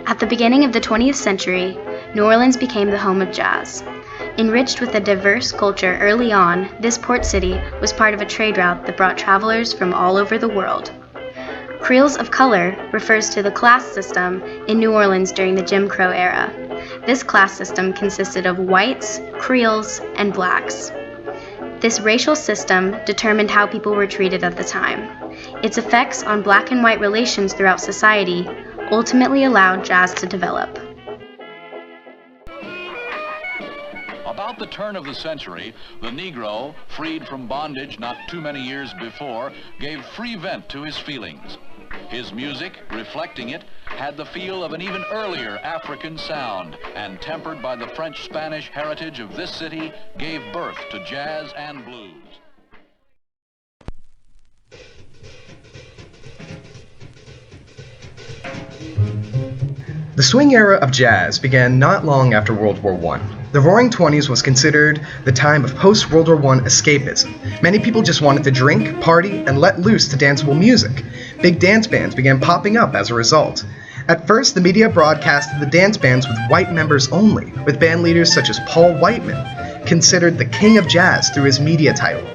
At the beginning of the 20th century, New Orleans became the home of jazz. Enriched with a diverse culture early on, this port city was part of a trade route that brought travelers from all over the world. Creoles of color refers to the class system in New Orleans during the Jim Crow era. This class system consisted of whites, Creoles, and blacks. This racial system determined how people were treated at the time. Its effects on black and white relations throughout society ultimately allowed jazz to develop. About the turn of the century, the Negro, freed from bondage not too many years before, gave free vent to his feelings. His music, reflecting it, had the feel of an even earlier African sound, and tempered by the French-Spanish heritage of this city, gave birth to jazz and blues. The swing era of jazz began not long after World War I. The Roaring '20s was considered the time of post-World War I escapism. Many people just wanted to drink, party, and let loose to danceable music. Big dance bands began popping up as a result. At first, the media broadcasted the dance bands with white members only, with band leaders such as Paul Whiteman, considered the king of jazz through his media title,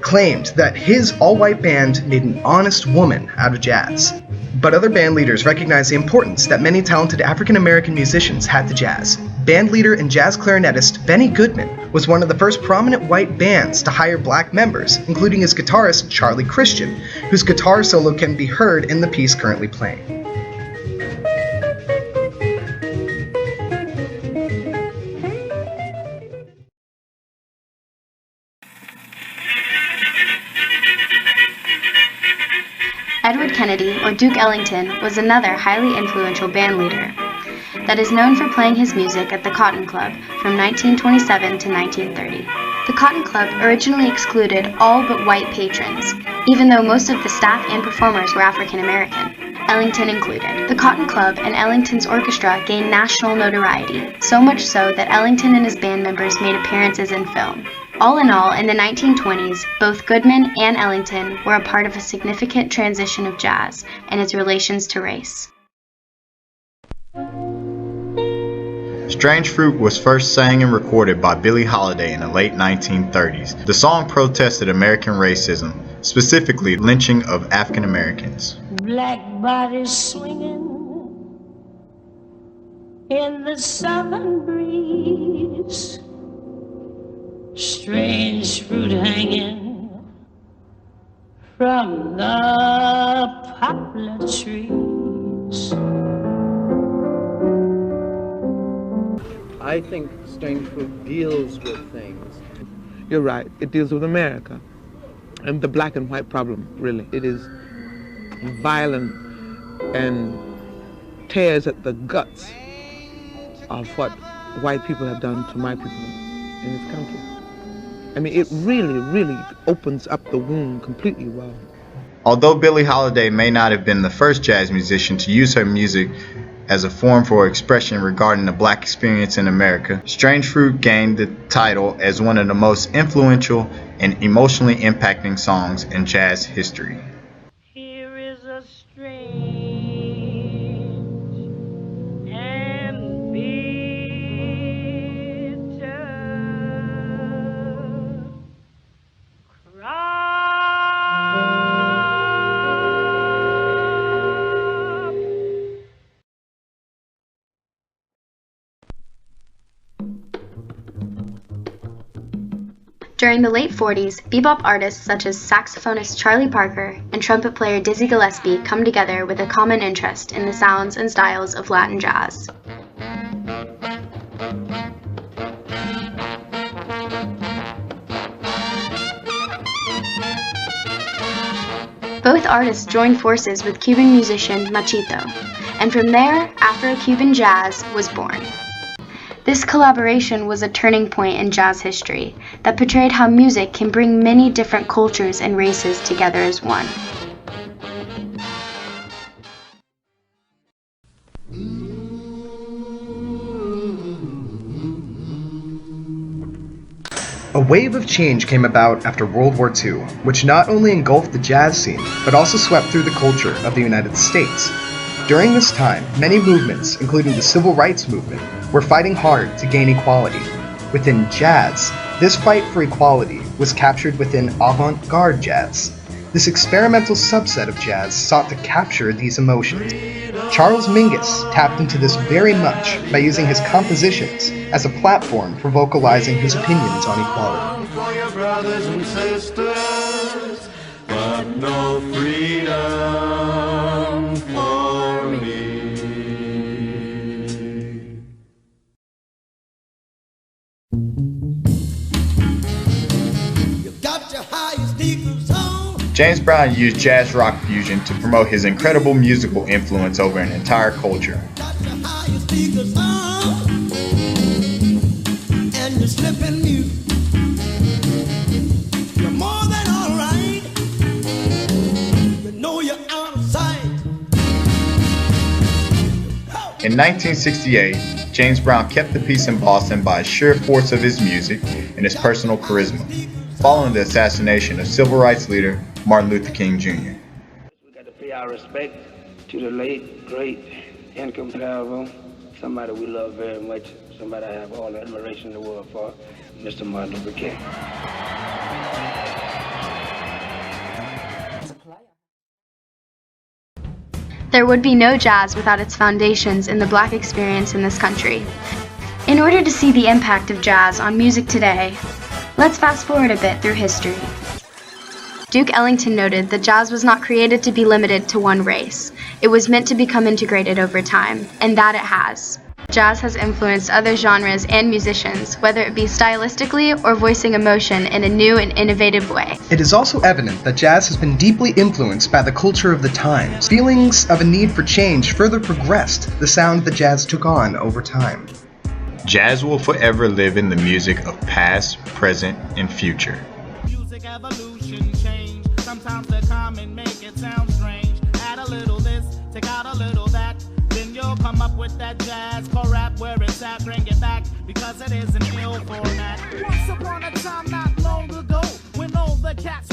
claimed that his all-white band made an honest woman out of jazz. But other band leaders recognized the importance that many talented African-American musicians had to jazz. Band leader and jazz clarinetist Benny Goodman was one of the first prominent white bands to hire black members, including his guitarist Charlie Christian, whose guitar solo can be heard in the piece currently playing. Edward Kennedy, or Duke Ellington, was another highly influential band leader that is known for playing his music at the Cotton Club from 1927 to 1930. The Cotton Club originally excluded all but white patrons, even though most of the staff and performers were African American, Ellington included. The Cotton Club and Ellington's orchestra gained national notoriety, so much so that Ellington and his band members made appearances in film. All in all, in the 1920s, both Goodman and Ellington were a part of a significant transition of jazz and its relations to race. Strange Fruit was first sang and recorded by Billie Holiday in the late 1930s. The song protested American racism, specifically lynching of African Americans. Black bodies swinging in the southern breeze, strange fruit hanging from the poplar trees. I think Strange Fruit deals with things. You're right, it deals with America and the black and white problem, really. It is violent and tears at the guts of what white people have done to my people in this country. I mean, it really, really opens up the wound completely well. Although Billie Holiday may not have been the first jazz musician to use her music as a form for expression regarding the black experience in America, Strange Fruit gained the title as one of the most influential and emotionally impacting songs in jazz history. Here is a strange and bitter cry. During the late 40s, bebop artists such as saxophonist Charlie Parker and trumpet player Dizzy Gillespie come together with a common interest in the sounds and styles of Latin jazz. Both artists joined forces with Cuban musician Machito, and from there, Afro-Cuban jazz was born. This collaboration was a turning point in jazz history that portrayed how music can bring many different cultures and races together as one. A wave of change came about after World War II, which not only engulfed the jazz scene, but also swept through the culture of the United States. During this time, many movements, including the civil rights movement, were fighting hard to gain equality. Within jazz, this fight for equality was captured within avant-garde jazz. This experimental subset of jazz sought to capture these emotions. Charles Mingus tapped into this very much by using his compositions as a platform for vocalizing his opinions on equality. For your brothers and sisters, but no freedom for me. James Brown used jazz rock fusion to promote his incredible musical influence over an entire culture. In 1968, James Brown kept the peace in Boston by a sheer force of his music and his personal charisma, following the assassination of civil rights leader Martin Luther King Jr. We got to pay our respect to the late, great, incomparable, somebody we love very much, somebody I have all the admiration in the world for, Mr. Martin Luther King. There would be no jazz without its foundations in the Black experience in this country. In order to see the impact of jazz on music today, let's fast forward a bit through history. Duke Ellington noted that jazz was not created to be limited to one race. It was meant to become integrated over time, and that it has. Jazz has influenced other genres and musicians, whether it be stylistically or voicing emotion in a new and innovative way. It is also evident that jazz has been deeply influenced by the culture of the times. Feelings of a need for change further progressed the sound that jazz took on over time. Jazz will forever live in the music of past, present, and future. Music evolution change. Sometimes they come and make it sound strange. Add a little this, take out a little that. Then you'll come up with that jazz core rap where it's at, bring it back, because it is an ill format. Once upon a time not long ago, when all the cats